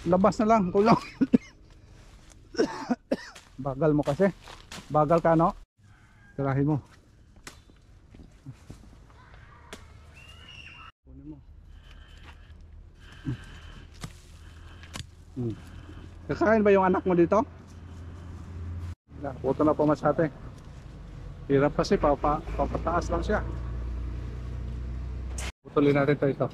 Labas na lang, kulong. Bagal mo kasi. Bagal ka, no? Tirahin mo. Kunin mo. Kakain ba yung anak mo dito? Puto na po masyate. Hirap kasi, papataas lang siya. Putulin natin ito.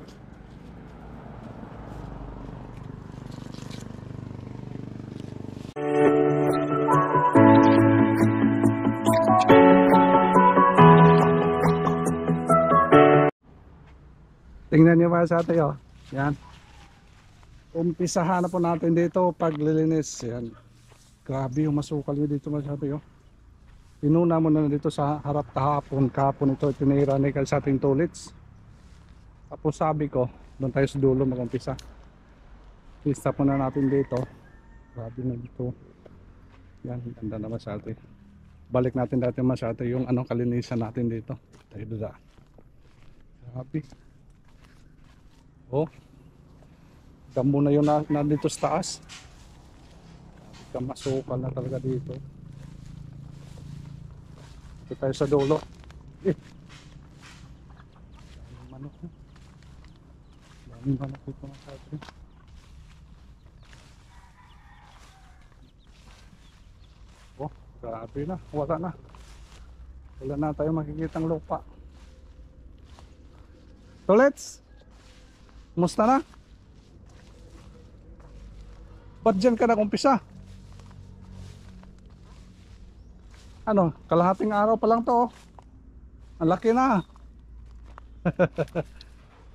Tingnan niyo ba sa atin, oh. Yan. Umpisahan na po natin dito paglilinis. Yan. Grabe yung masukal nyo dito masyado, oh. Inuna mo na dito sa harap kahapon ito tinira ni sa ating toilets. Tapos sabi ko, doon tayo sa dulo mag-umpisa. I-stop muna natin dito. Grabe na dito. Yan, ganda na masyado. Balik natin dati masyado yung kalinisan natin dito. Tayo doon. Grabe. Oh. Damo na yun na dito sa taas. Masukal na talaga dito. Ito tayo sa dulo. Daming manok. Daming manok dito masyado. Oh, grabe na. Wala na. Wala na tayo makikitang lupa. Tolets! Musta na? Ba't dyan ka nag-umpisa? Ano, kalahating araw pa lang to, oh. Ang laki na.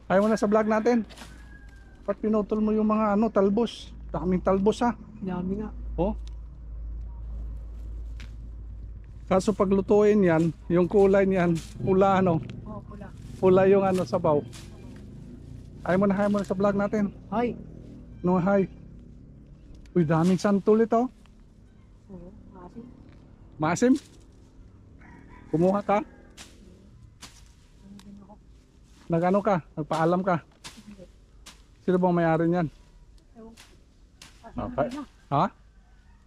Ayaw mo na sa vlog natin. Ba't pinutol mo yung mga talbos? Daming talbos, ha. Dami nga. Oh. Kaso paglutuin yan, yung kulay niyan, pula Oh, pula. Pula yung sabaw. Ayaw mo na sa vlog natin. Hi. No, hi. Uy, daming santol ito. Oo, asin. Maasim? Kumuha ka? Nagano ka? Nagpaalam ka? Hindi. Sino bang may-ari niyan? Ewan ko. Okay. Ha?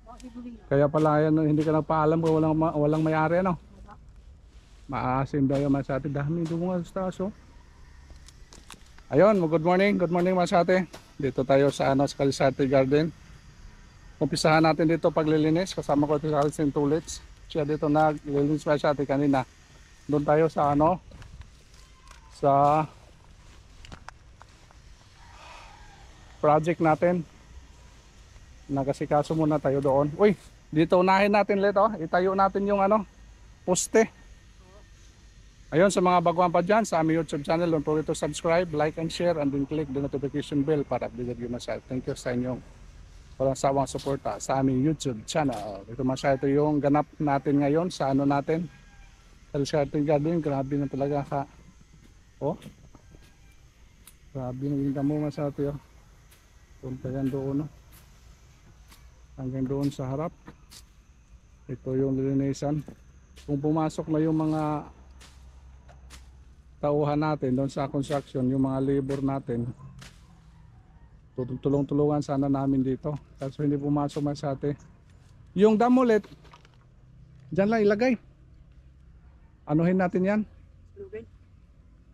Bakit huli na? Kaya pala yan, hindi ka nagpaalam kung walang may-ari, ano? Maasim daw yung masate. Dami doon mga staso. Ayun, good morning masate. Dito tayo sa sa Calisarte Garden. Umpisahan natin dito paglilinis. Kasama ko ito sa Calisarte Toilets. Siya dito naglilinis masate kanina. Doon tayo sa sa project natin. Nagasikaso muna tayo doon. Uy, dito unahin natin ulit, oh. Itayo natin yung poste. Ayun, sa mga baguhan pa dyan sa aming YouTube channel, don't forget to subscribe, like and share, and then click the notification bell para updated kayo masyado. Thank you sa inyong walang sawang suporta sa aming YouTube channel. Ito masyado yung ganap natin ngayon sa natin. Calisarte Garden, grabe na talaga ka. Oh, grabe na yung damo masyado yun. Punta yan doon, no? Hanggang doon sa harap. Ito yung lilinisan. Kung pumasok na yung mga tauhan natin doon sa construction, yung mga labor natin, tulong-tulungan sana namin dito. Kaso hindi pumasok masyado. Yung damulit, dyan lang ilagay. Anuhin natin yan. Lugin.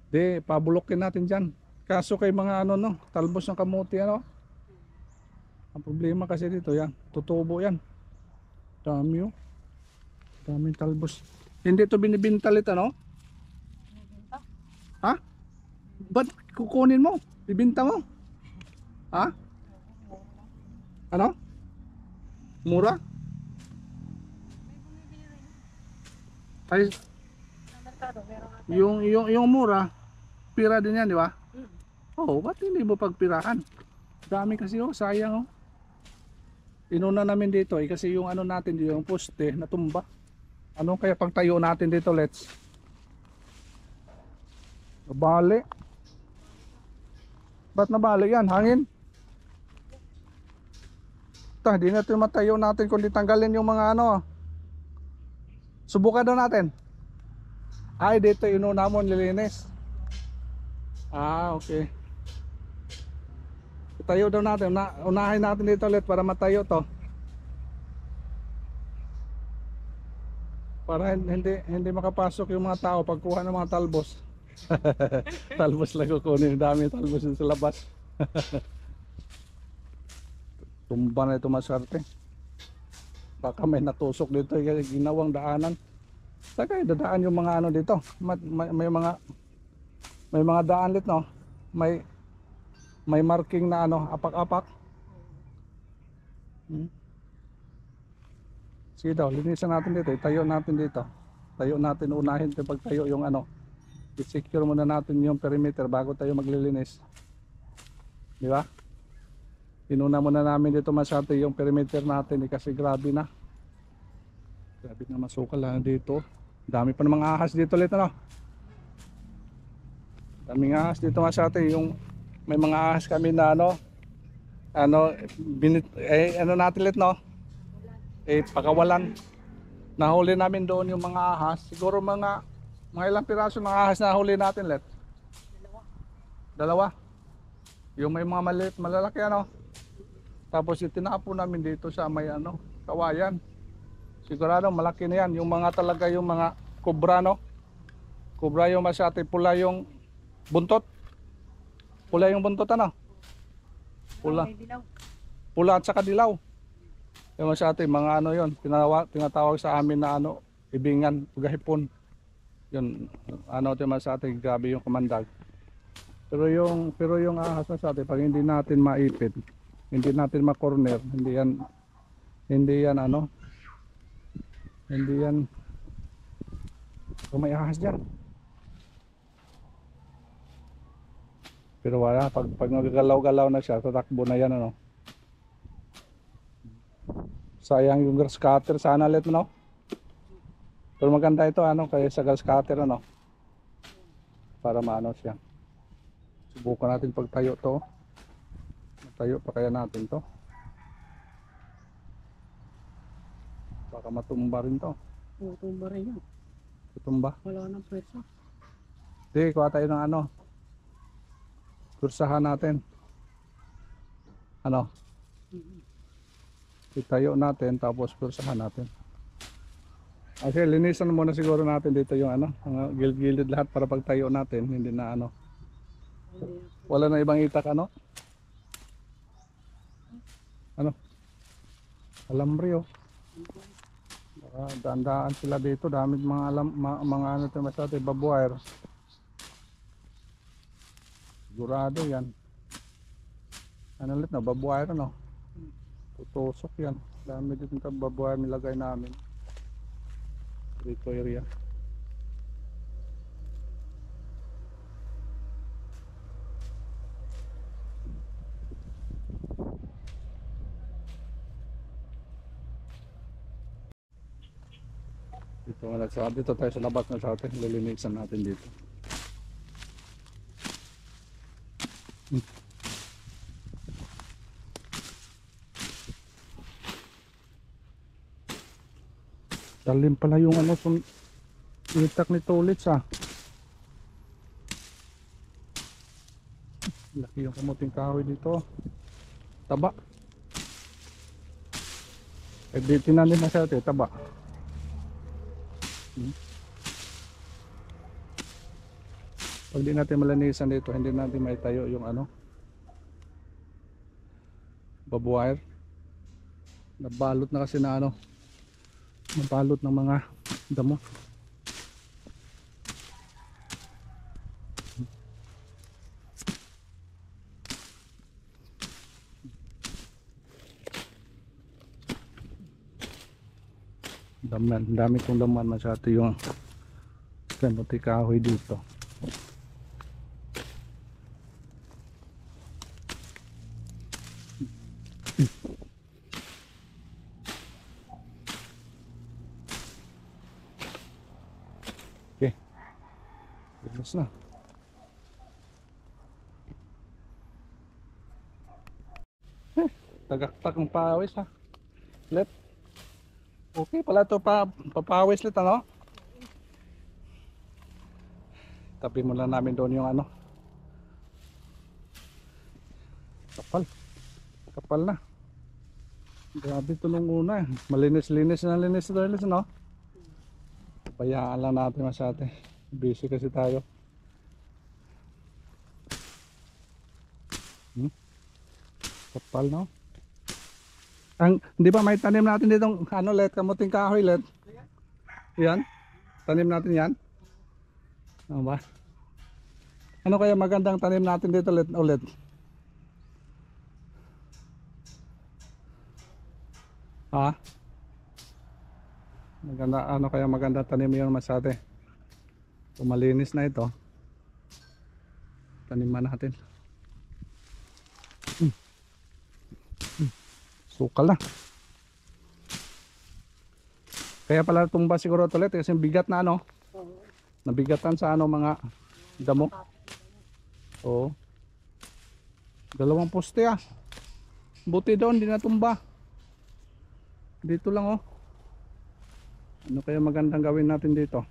Di, pabulokin natin dyan. Kaso kay mga talbos ng kamuti, ang problema kasi dito yan, tutubo yan. Dami, oh. Daming talbos. Hindi ito binibintalit, Ha? Ba't kukunin mo? Ibinta mo? Ha? Ano? Mura? Ay, yung mura, pira din yan, di ba? Oo, ba't hindi mo pagpirahan? Dami kasi, sayang, Inuna namin dito, kasi yung natin, yung poste, natumba. Kaya pagtayo natin dito, let's. Nabali. Ba't nabali yan? Hangin? Hindi natin matayo natin kundi tanggalin yung mga Subukan daw natin. Ay, dito inuna mo nilinis. Ah, okay. Itayo daw natin. Unahin natin dito ulit para matayo to. Para hindi makapasok yung mga tao pagkuha ng mga talbos. Talbos lang kukunin. Dami talbos sa labas. Tumba na ito maswerte. Baka may natusok dito yung ginawang daanan. Saka dadaan yung mga ano dito. May mga daan lit no. May marking na ano, apak-apak. Sige daw, linisan natin dito. Itayo natin dito. Tayo natin, unahin ito pagtayo yung ano. I-secure muna natin yung perimeter bago tayo maglilinis. Di ba? Inuna muna namin dito masyado yung perimeter natin kasi grabe na. Grabe na masukal lang dito. Dami pa namang ahas dito ulit ano. Daming ahas dito masyado yung may mga ahas kami na ano ano natin ulit no. Pakawalan. Nahuli namin doon yung mga ahas. Siguro mga ilang piraso ng ahas na huli natin ulit. Dalawa. Yung may mga maliit, malalaki ano. Tapos itinapo namin dito sa may ano, kawayan. Sigurado malaki na yan. Yung mga talaga yung mga kubra no. Kubra yung masyate, pula yung buntot. Pula yung buntot ano. Pula. Pula at saka dilaw. Yung masyate, mga ano yon, tinatawag sa amin na ano, ibingan, gahipon. Yun, ano ito masyate, grabe yung kamandag. Pero yung ahas masyate, pag hindi natin maipit, hindi natin ma-corner, hindi yan ano, hindi yan, kung may ahas dyan. Pero wala, pag nagagalaw-galaw na siya, tatakbo na yan ano. Sayang yung grass cutter, sana ulit no. Pero maganda ito ano, kaya sa grass cutter ano. Para maano siya. Subukan natin pagtayo to. Tayo pa kaya natin to. Baka matumba rin to. Tutumba rin yun. Tutumba. Wala nang pwesto. Hindi, kuha tayo ng ano. Kursahan natin. Ano? Itayo natin tapos kursahan natin. Okay, linisan muna siguro natin dito yung ano, mga gilid-gilid lahat para pagtayo natin, hindi na ano. Wala na ibang itak ano? Ano? Alambre oh. Daan-daan sila dito, dami mga ano ito masyado, babuwire. Sigurado yan. Ano ulit na, babuwire no? Tutusok yan. Dami dito ng babuwire nilagay namin. Dito area. Dito tayo sa labas na sa atin. Lilinisan natin dito. Talim pala yung ano, itak nito ulit sa. Laki yung kamuting kahoy dito. Taba. Dito natin na siya ito, taba. Pag di natin malanisan dito, hindi natin maitayo yung ano, babuwire. Nabalot na kasi na ano, nabalot ng mga damo. Dami kong laman masyado yung kamuting kahoy dito. Okay. Bilis na. Tagaktak ng pawis ha. Let. Okay pala ito papawis let ano. Tabi mo lang namin doon yung ano. Kapal. kapal na. Grabe ito nung una. Malinis-linis na linis ito, no? Bayaan lang natin masyate. Busy kasi tayo. Kapal, no? Hindi ba may tanim natin ditong ano, let, kamuting kahoy, let? Yan? Tanim natin yan? Ano ba? Ano kaya magandang tanim natin dito ulit? Ha? Ano kaya magandang tanim yun masyate? Kung malinis na ito, taniman natin. Sukal na. Kaya pala tumba siguro ito ulit kasi bigat na ano. Nabigatan sa ano mga damo. Oo. Dalawang poste ah. Buti doon, di natumba. Dito lang oh. Ano kaya magandang gawin natin dito?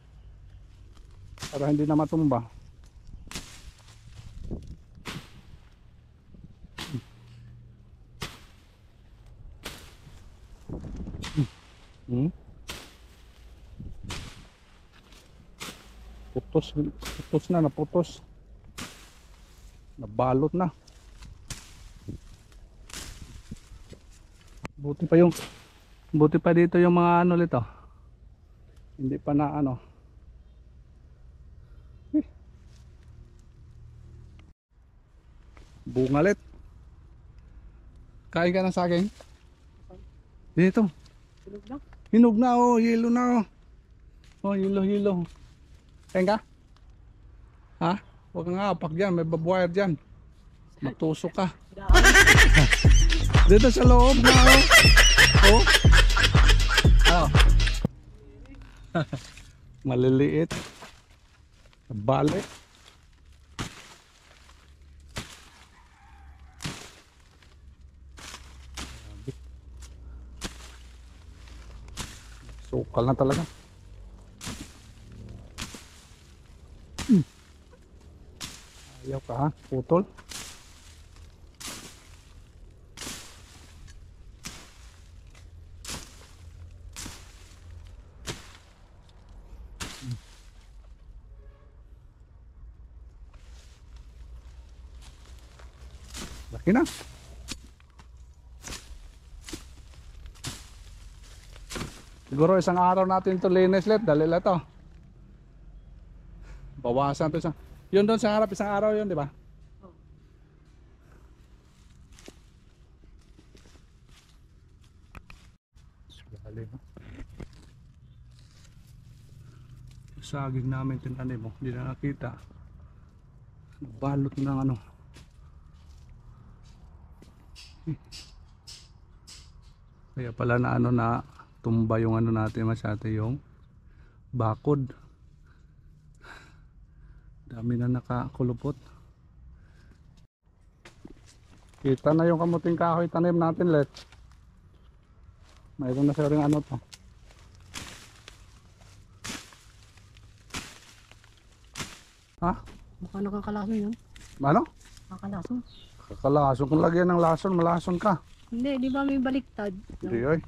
Para hindi na matumba. Putos na, naputos. Nabalot na. Buti pa dito yung mga ano nito. Hindi pa na ano. Bungalit. Kain ka ng saging? Dito. Tulog na. Hinog na oh, yelo na oh. Oh, hilo. Kain ka? Ha? Huwag kang apak dyan, may babuwire dyan. Matusok ka. Dito sa loob na oh. Oh. Ano? Maliliit. Balik. Sukal na talaga. Ayaw ka ha, putol. Laki na. Siguro isang araw natin ito linis let, dali lang ito. Bawasan ito isang. Yun doon sa harap, isang araw yun, di ba? Saging namin tinanim mo, hindi na nakita. Balot ng ano. Kaya pala na ano na tumba yung ano natin masyado yung bakod. Dami na nakakulupot. Kita na yung kamuting kahoy tanim natin let. Mayroon na siya rin ano to. Ha? Baka nakakalason yun. Ano? Nakakalason. Kakalason. Kung lagyan ng lason, malason ka. Hindi, di ba may baliktad? Hindi ay.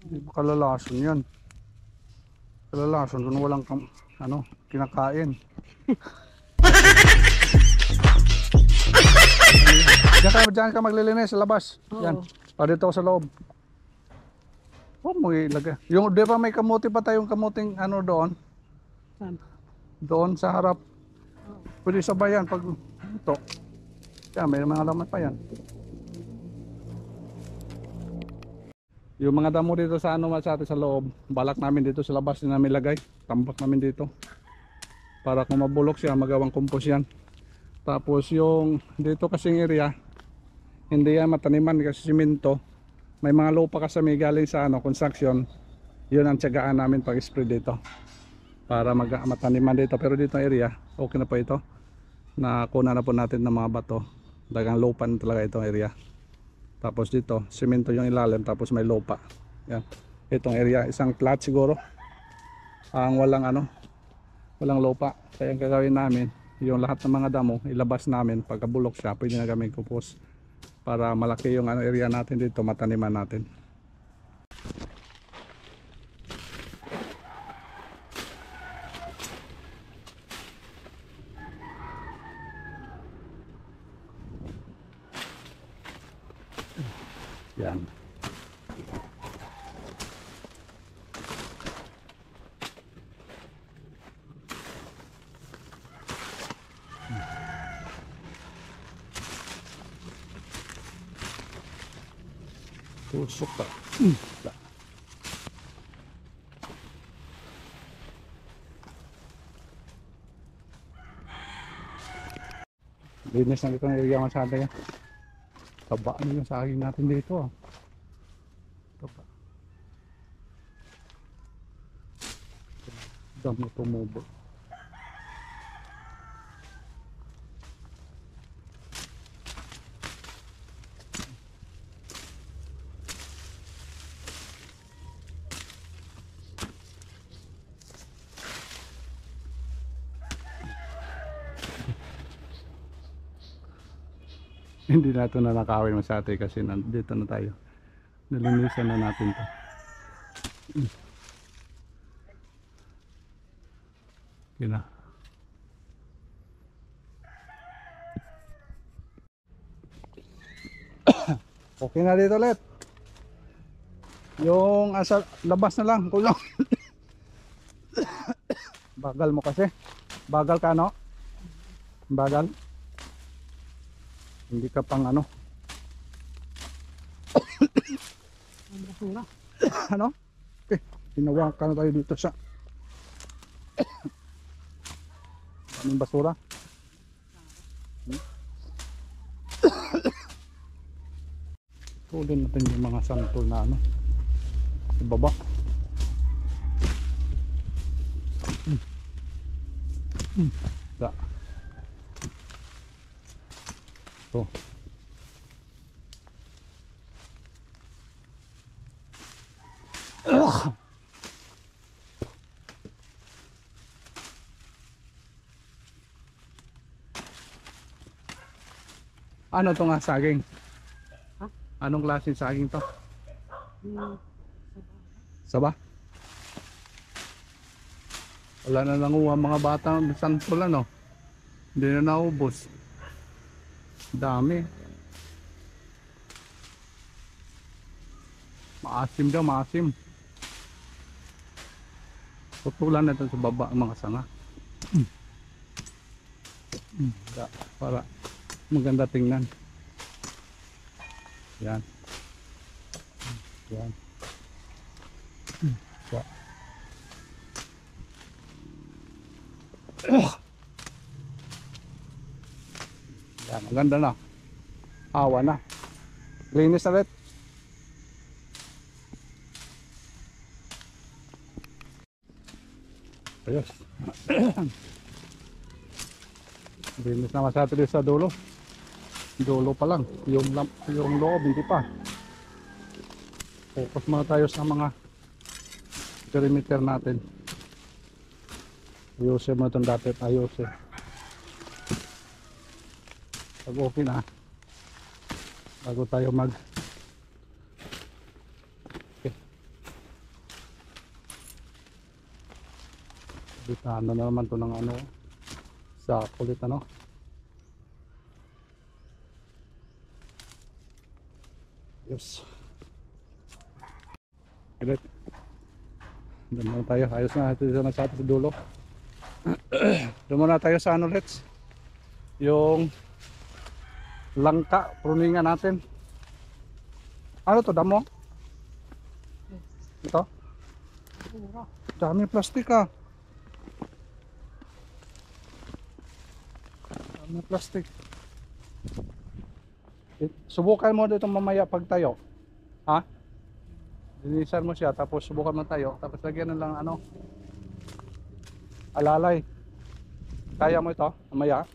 Hindi ba kalalason yan? Kalalason kung walang ano, kinakain. Diyan ka maglilinis sa labas. Oo. Yan. O dito sa loob. Huwag mo ilagay. Yung, di ba may kamuti pa tayong kamuting ano doon? Saan? Doon sa harap. Pwede sabayan pag ito. Yan, may mga laman pa yan. Yung mga damo dito sa ano sa atin sa loob, balak namin dito sa labas din namin lagay. Tambak namin dito. Para kung mabulok siya, magawang compost yan. Tapos yung dito kasing area, hindi yan mataniman kasi simento. May mga lupa kasi may galing sa ano, construction. Yun ang tiyagaan namin pag-spray dito. Para mataniman dito. Pero dito area, okay na po ito. Nakuna na po natin ng mga bato. Dagang lupan talaga itong area. Tapos dito, simento yung ilalim, tapos may lupa. Yan. Itong area, isang plot siguro. Ang walang ano, walang lupa. Kaya ang gagawin namin, yung lahat ng mga damo, ilabas namin. Pagkabulok siya, pwede na gawin compost. para malaki yung ano area natin dito, mataniman natin. Yan. Tusok ka. Linis na dito ng area masyado yan. Taba ano yung saging natin dito. Ito pa. Dami tumubo. Hindi na ito na nakawin masyado kasi nandito na tayo. Nalinisan na natin to. Okay na. Okay na dito ulit. Yung asa labas na lang kulong. Bagal mo kasi. Bagal ka no? Bagal. Hindi ka pang ano. Ang basura. Ano? Okay. Hinawakan na tayo dito sa anong basura. Tulin natin yung mga santol na ano sa baba. Da. So. Ano to nga saging? Ha? Anong klaseng saging to? Hmm. Saba? Wala na nanguha mga bata ng santol ano. Hindi na naubos. Dami. Maasim daw, maasim. Tutulan natin sa baba ang mga sanga. Para maganda tingnan. Yan. Yan. Yan, maganda na. Awa na. Linis ulit. Ayos. Linis na masyado dito sa dulo. Dulo pa lang. Yung loob, hindi pa. Focus muna tayo sa mga perimeter natin. Ayusin mo itong dati. Ayusin. Pag okay na, bago tayo mag okay. Bitahan na naman ito ng ano sa kulit ano. Yes. Ulit. Doon muna tayo. Ayos na. Ito na sa dulo. Doon muna tayo sa ano let's. Yung langka. Pruningan natin. Ano to? Damo? Ito? Basura. Dami plastic ah. Dami plastic. Subukan mo dito mamaya pag tayo. Ha? Linisan mo siya tapos subukan mo tayo tapos lagyan na lang ano alalay. Kaya mo ito mamaya.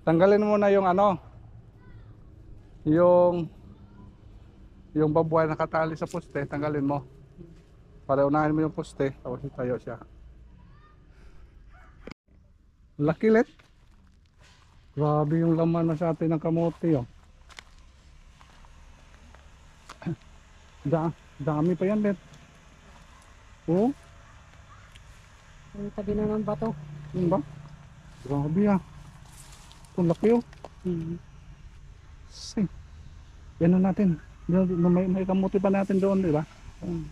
Tanggalin mo na yung ano yung babuhay na nakatali sa poste, tanggalin mo para unahin mo yung poste tapos tayo siya. Laki let. Grabe yung laman na sa atin ng kamote, oh. Dami pa yan, Bet. Oh, Ang tabi na ng bato. yun ba? Grabe, ah. Ang laki, oh. Hmm. Say, yan na natin. May kamote pa natin doon, di ba? Hmm.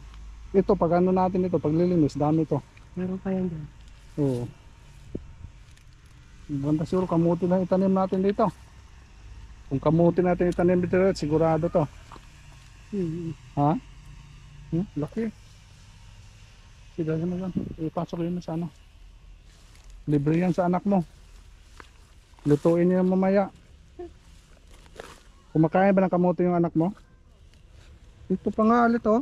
Ito, pag ano natin ito, pag lilinis, dami to. Meron pa yan dyan. Oo. Banda siguro kamuti lang itanim natin dito. Kung kamuti natin itanim dito, sigurado to. Hmm. Ha? Laki. Sige na yan. Ipasok yun sa ano. Libre yan sa anak mo. Lutuin niya mamaya. Kumakain ba ng kamuti yung anak mo? Ito pa nga ulit, oh.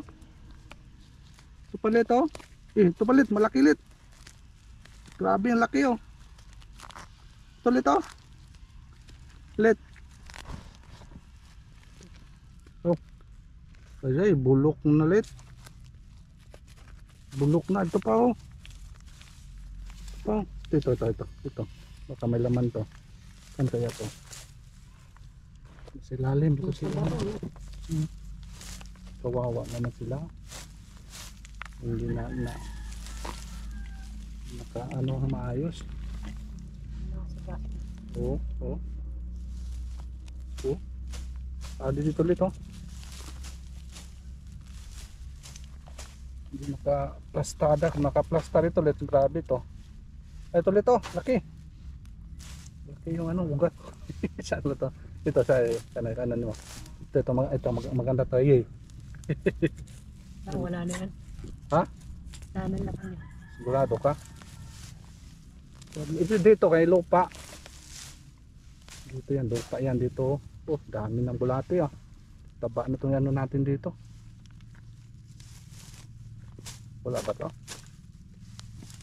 Ito palit, oh. Ito palit, malaki lit. Grabe ang laki, oh. Ito ulit, oh. Lit. Oh. Ay, bulok na lit. Bulok na. Ito pa, oh. Ito pa. Ito. Baka may laman to. Saan kaya to? Sa ilalim. Dito sa ilalim. Kawawa naman sila. Hindi na naka ano maayos. Oo. Dito ulit, oh. Hindi naka-plastar ito ulit. Grabe to. Ito ulit, oh. Laki yung ano, ugat. Saan ba to? Ito sa kanan mo. Ito maganda to, eh. Wala na yan. Ha? Sana lang yan. Sigurado ka? Ito dito kay lupa. Dito yan, lupa yan dito. Oh, dami ng bulate, ah. Taba na itong ano natin dito. Wala ba to?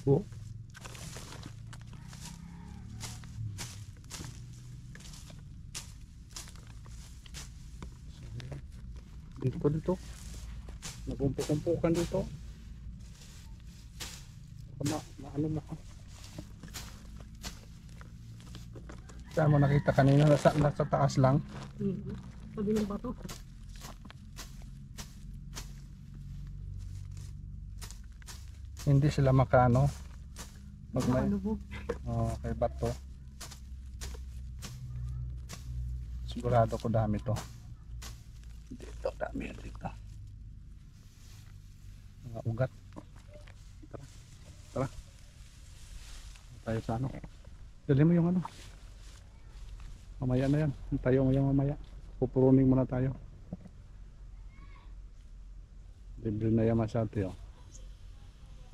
Oh. Dito. Nagumpo-kumpukan dito. Ano mo ka? Saan mo nakita kanina? Nasa taas lang. Hmm. Tabi ng bato. Hindi sila makano. Pag may Ano? kay bato. Sigurado ko dami to. Dito, dami yan dito. Mga ugat. Tara. Tayo sa ano. Dali mo yung ano. Mamaya na yan. Tayo mo yung mamaya. Pupuruning muna tayo. Libre na yan masyado, oh.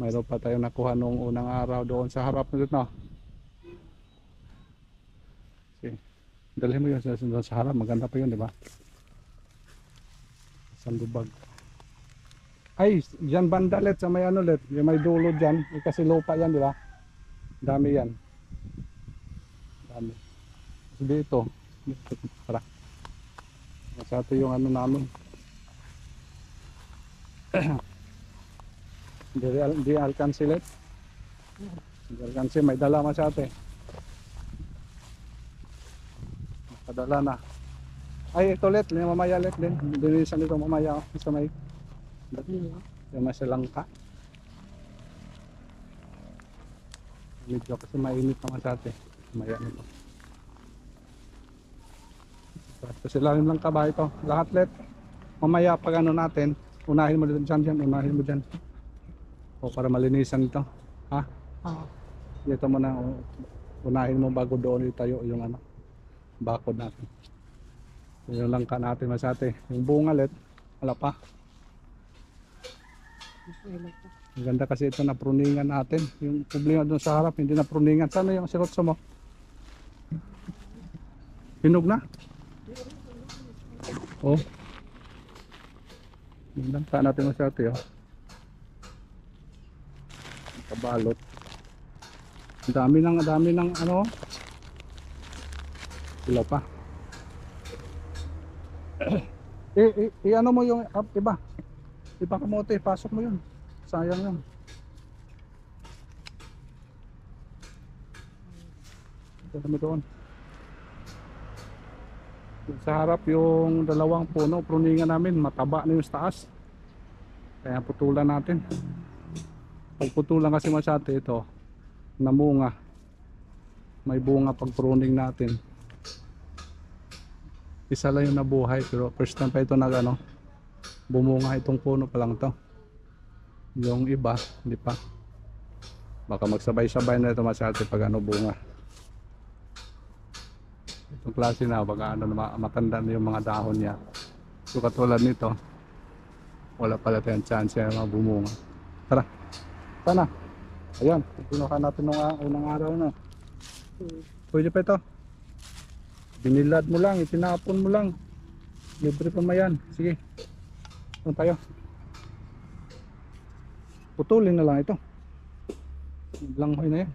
Mayroon pa tayo nakuha noong unang araw doon sa harap na dito, no? Okay. Dalhin mo yun sa harap. Maganda pa yun, di ba? Sandubag. Ay, dyan bandalet sa may ano let. Yung may dulo dyan. Kasi lupa yan, di ba? Dami yan. Dami. Dito. Tara. Masato yung ano namin. Di alkansi let. Di alkansi. May dala masyate. Nakadala na. Ay, ito let. Mamaya let din. Dinisan ito mamaya. Sa may yung may silangka. Medyo kasi mainit na masyate. Mamaya nito. Kasi lalim lang ka ba ito? Lahat let. Mamaya pag ano natin, unahin mo dyan, unahin mo dyan. O para malinisan ito. Ha? Oo. Dito mo na, unahin mo bago doon itayo yung ano, bakod natin. Yung langka natin masyate. Yung bunga let, wala pa. Ang ganda kasi ito na pruningan natin. Yung problema doon sa harap, hindi na pruningan. Sana yung sirotso mo? Hinog na? Oh. Yung langka natin masyate, oh. Kabalot. Ang dami ng ano. Ilaw pa. Ano mo yung iba kamote, pasok mo yun. Sayang yun. Ito kami doon. Sa harap yung dalawang puno, pruningan namin, mataba na yung taas. Kaya putulan natin. Pag putulan kasi masyado ito, namunga. May bunga pag pruning natin. Isa lang yung nabuhay pero first time pa ito bumunga itong puno pa lang to. Yung iba, hindi pa. Baka magsabay-sabay na ito masyado pag bunga. Itong klase na baka matanda na yung mga dahon niya. So katulad nito, wala pala tayong chance na bumunga. Tara, sana. Ayan, pinuha natin nung unang araw na. Pwede pa ito. Binilad mo lang, itinapon mo lang. Libre pa mayan. Sige. Doon tayo. Putulin na lang ito. Langhoy na yan.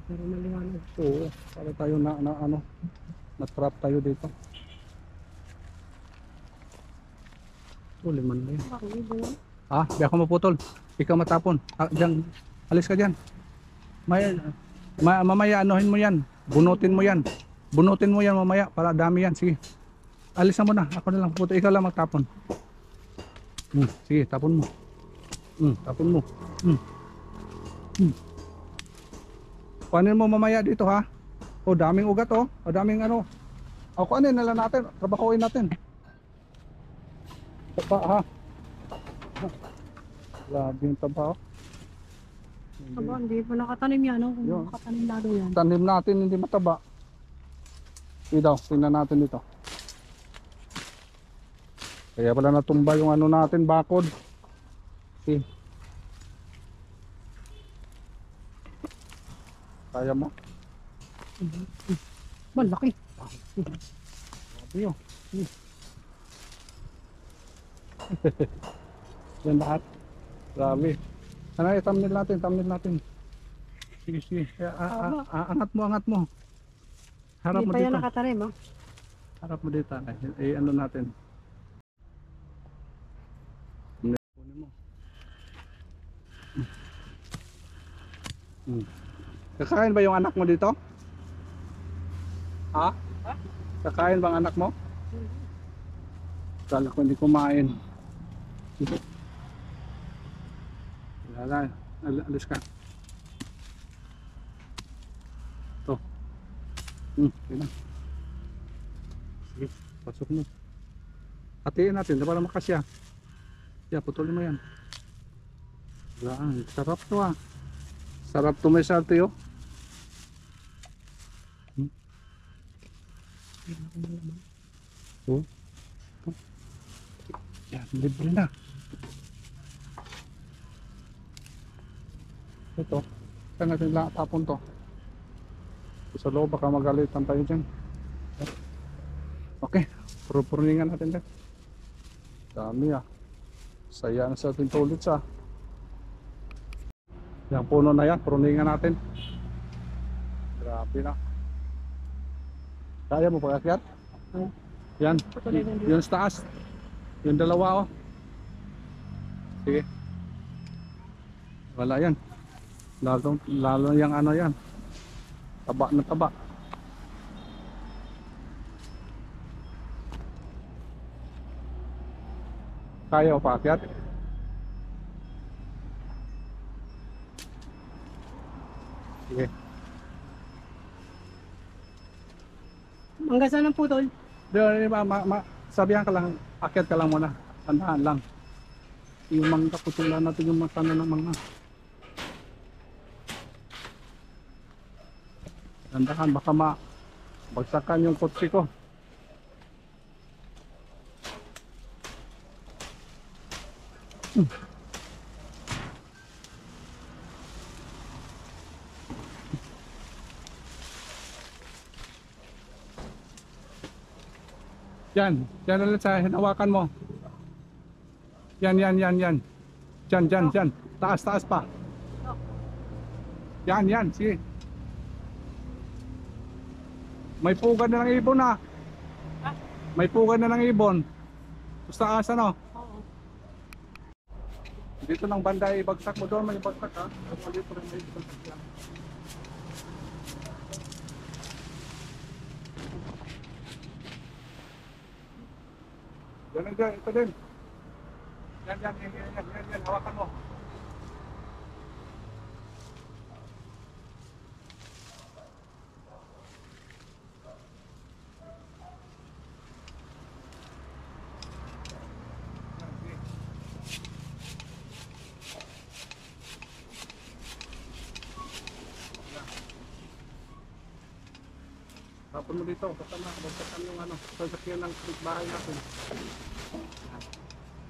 Pero maliwanag. Oo, para tayo na-trap tayo dito. Putulin man na yan. Bakit hindi ba? Di ako maputol. Ikaw matapon. Diyan, alis ka dyan. Mamaya anuhin mo yan. Bunutin mo yan. Bunutin mo yan mamaya para dami yan. Sige. Alis na mo na. Ako na lang putol. Ikaw lang magtapon. Sige, tapon mo. Tapon mo. Kuhanin mo mamaya dito ha. Daming ugat O daming kuhanin na lang natin. Trabahuin natin. Taba ha. Grabe yung taba Aba, hindi pa nakatanim yan. Kung Yun. nakatanim lalo yan. Tanim natin hindi mataba. Ito, tingnan natin dito. Kaya pala natumba yung natin, bakod. Okay. Kaya mo? Malaki. Grabe yun. Yan lahat. Grabe. Thumbnail natin. Sige. Angat mo. Harap Hindi mo pa yan dito. nakatanim. Harap mo dito. Ano natin. Kunin mo. Kakain ba yung anak mo dito? Ha? Kakain bang anak mo? Kala ko hindi kumain. Wala, alis ka. Ito. Yun na. Sige, pasok mo. Hatiin natin, para makasya. Putulin mo yan. Sarap to Sarap to may salte Yan, libre na. Ito, saan natin tapon to? Sa loob baka magalitan tayo dyan. Okay, purningan natin dyan. Dami saya na sa ating tulit yung puno na yan, pruningan natin. Grabe na. Kaya mo pag-akyat? Yan, yun sa taas. Yung dalawa Sige. Wala yan. Lalo yung yan. Taba na taba. Kaya mo pag-akyat? Sige. Hanggang saan ang putol? Sabihan ka lang, akyat ka lang muna. Tandaan lang. Yung mga kaputulan natin yung mga ng mga. Tandaan, baka bagsakan yung kotse ko. Yan ulit sa hinawakan mo. Yan. Diyan. Taas pa. Yan, sige. May pugad na ng ibon May pugad na ng ibon. Gusto taas Oo. Dito ng banda ibagsak mo doon, may ibagsak Dito rin may ibagsak yan. Yan, yan, ito din. Yan, yan, yan, yan, yan, yan, yan. Hawakan mo. Tapon mo dito, basta yung ano, sasakyan ng bahay natin.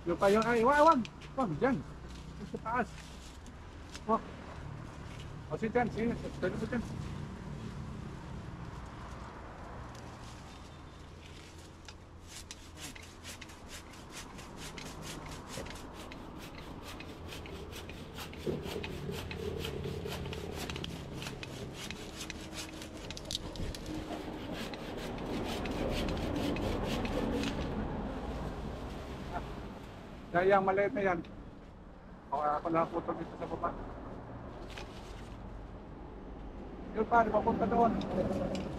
Yung pa yung, ay, wag, dyan. Sa taas. Oh. O, si dyan, sige, tayo mo dyan. Kaya yung maliit na yan. Ako nakaputol dito sa baba. Yun pa, papunta doon.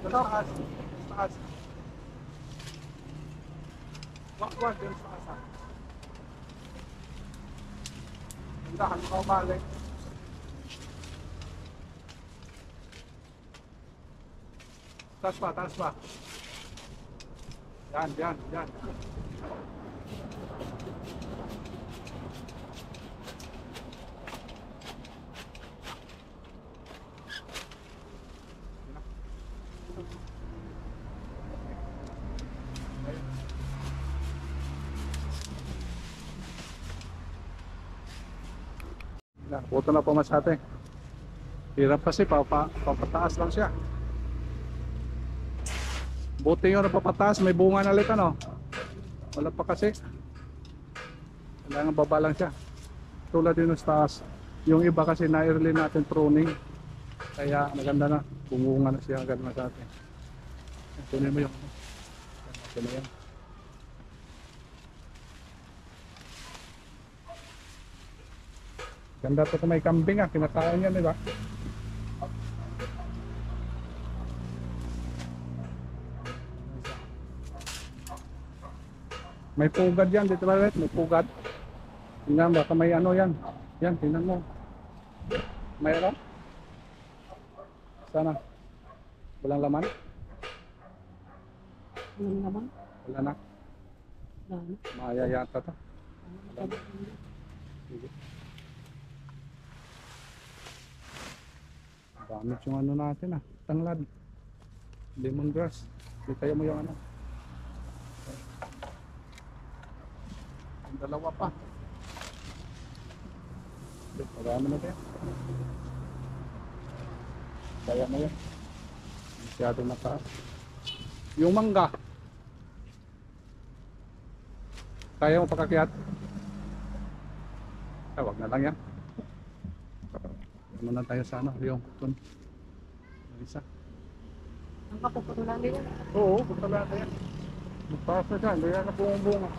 Sa taas. Sa taas. Wag, yun sa taas. Hindahan mo ka umalik. Taas pa. Yan. Puto na po masyate. Hirap kasi papataas lang siya. Buti yung napapataas, may bunga na ulit ano. Wala pa kasi. Kailangan baba lang siya. Tulad din sa taas. Yung iba kasi na-early natin pruning. Kaya maganda na. Bumunga na siya agad masyate. Kunin mo yung ito na yan. Ganda to kung may kambing kinakain yan, di ba? May pugad yan, dito ba? May pugad. Tingnan, baka may ano yan. Yan, tingnan mo. Mayroon? Sana? Walang laman? Walang naman. Wala na. Dami. Maya yata to. Sige. Gamit yung ano natin tanglad. Lemongrass. Tayo mo yung ano. Ang dalawa pa. Marami na tayo. Kaya mo yun. Masyado na taas. Yung mangga. Kaya mo pakakyat? Wag na lang yan. Ano na tayo sa ano, yung kutun. Isa. Ang kapuputulan din. Oo, putala na yan. Magpasa dyan, kaya na bunga.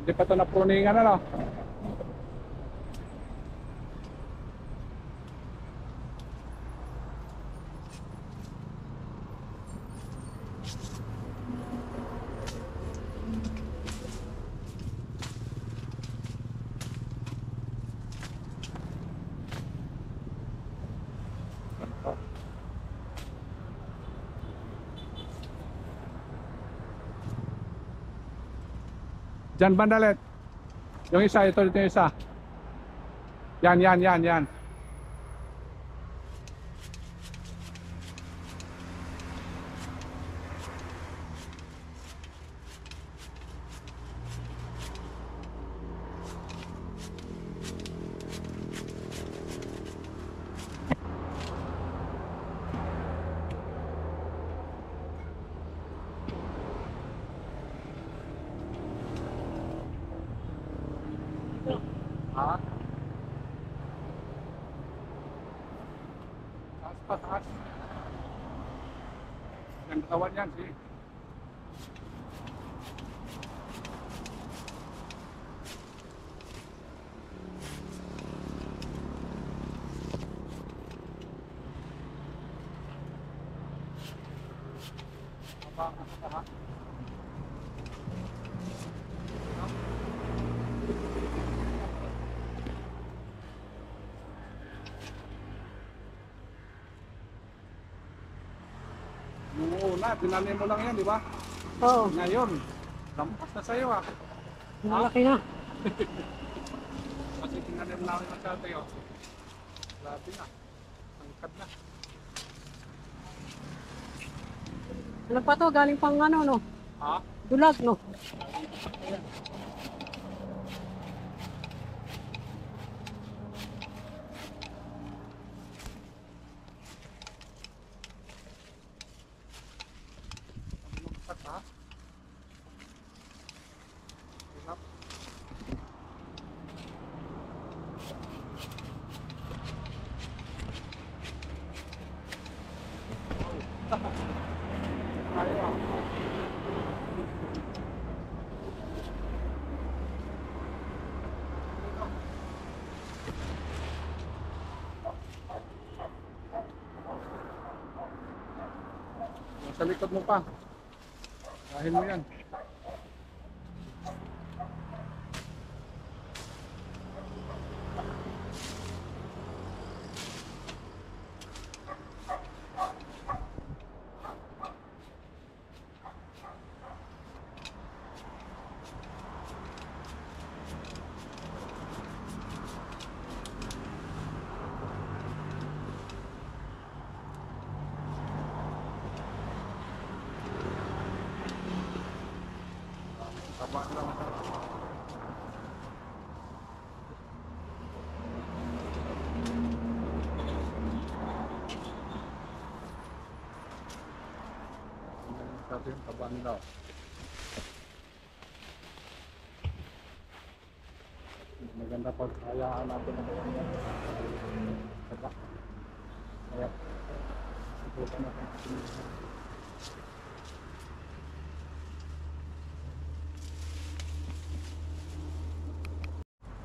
Hindi pa ito na-pruningan ano. Diyan bandalet. Yung isa, ito yung isa. Yan. Ha? Taas. Yang kawan yan sih. Nung una, tinanim mo lang yan, di ba? Oo, Ngayon, lampas na sa'yo ah. malaki na. Kasi tinanim namin ng tatay oh. Grabe na. Angkad na. Ano pa to? Galing pang ano, no? Ha? Dulag, no? Angkad ha? Hirap. Ayaw ah. Sa likod mo pa. Dahil mo yan. Tama lang. Sabi yung taba nila. Maganda pag hayaan natin na taba. Kaya, subukan natin.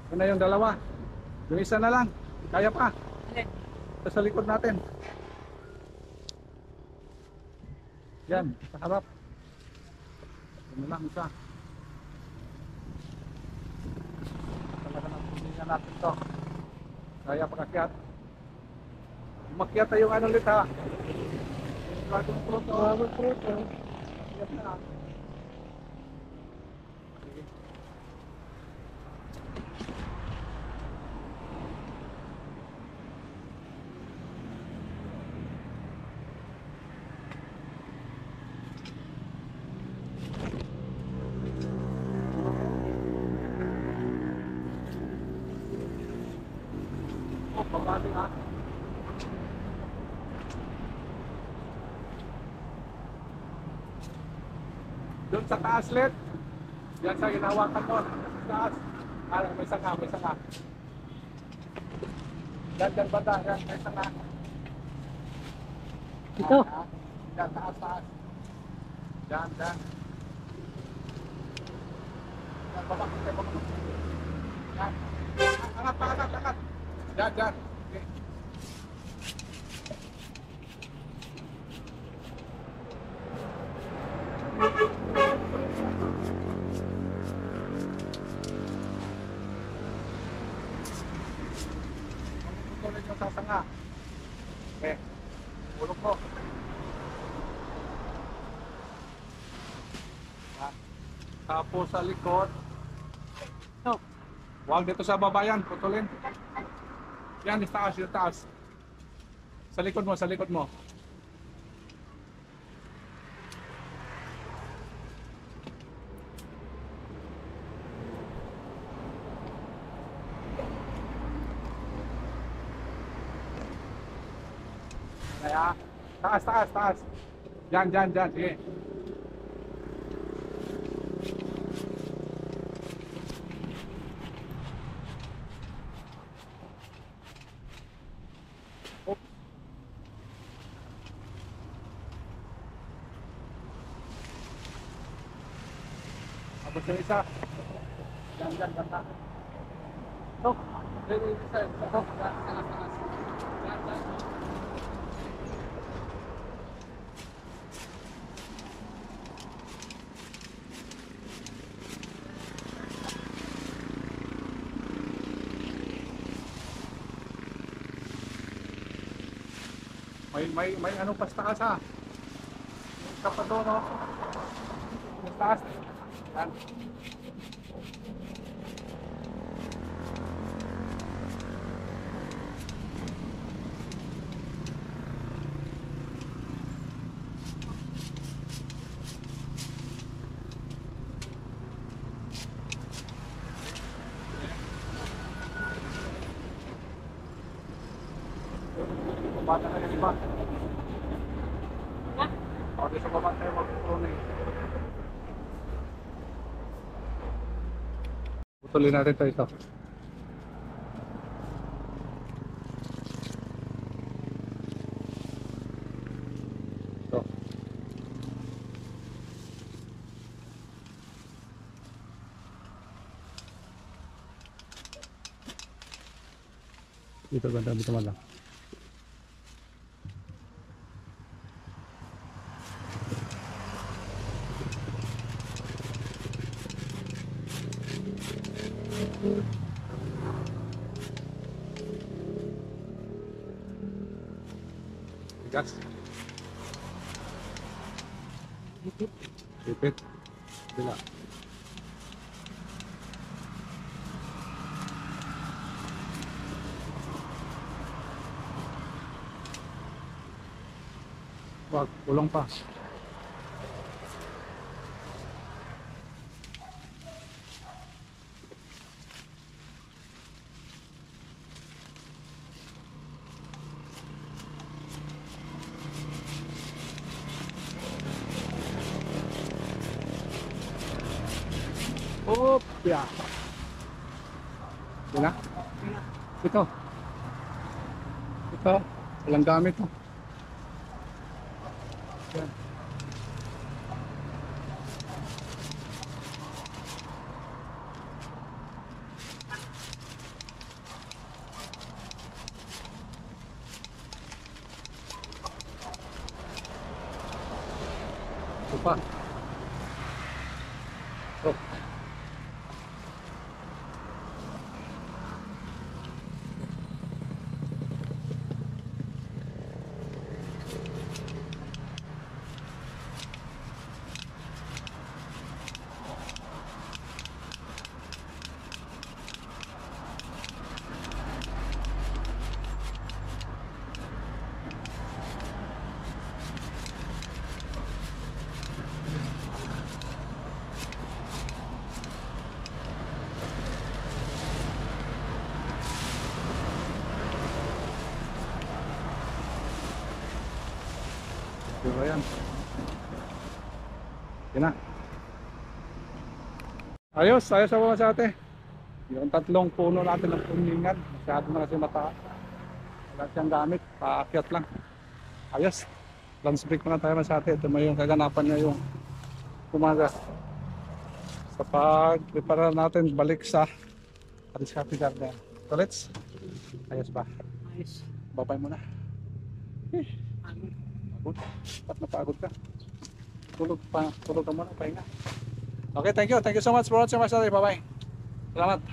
Ito na yung dalawa. Yung isa na lang. Kaya pa. Ito sa likod natin. Yan, sa harap. Ito na lang isa. Talaga ng puningan natin to. Kaya pag-akyat. Umakyat na yung ano ulit ha. Dragon fruit. Dragon fruit, Akyat na. Oh, pabati ha. Doon sa taas let. Yan sa ginawakan mo. Sa taas. Ah, may sanga, may sanga. Yan banda, yan, may sanga. Ito. Ah, yan, taas, taas. Yan. Yan, baba. Yan. Angat. Yan. Okay. Tuloy yung sasanga. Okay. Ulog mo. Yan. Tapos sa likod. Oh, Huwag dito sa baba yan, putulin. Yan, yung taas. Sa likod mo. Kaya, taas. Yan, sige. Oops. Tapos yung isa. Yan, banda. oh. Isa. Yan. May ano pa sa taas ha. Isa pa doon no. Sa taas. Yan. Bata na yung iba. O, di sa baba tayo mag-pruning. Putulin natin ito. Ito. Dito ganda, dito man lang. Gas. Ipit. Bila. Wag, ulong pa. Oh, ya. Yan na. Ito. Ito. Walang gamit to. Yan. Ito pa. Oh. Diba yan? Yan na. Ayos sa mga sa ate. Yung tatlong puno natin ng puningan. Masyado na kasi mataas. Wala siyang gamit. Paakyat lang. Ayos. Lunch break muna tayo sa ate. Ito may yung kaganapan niya yung umaga. Sa pag-prepare natin balik sa Aris Coffee Garden. So let's. Ayos ba? Ayos. Babay muna. Pagod. Ba't napagod ka? Tulog ka muna, pahinga. Okay, thank you. Thank you so much for watching my story. Bye-bye. Salamat.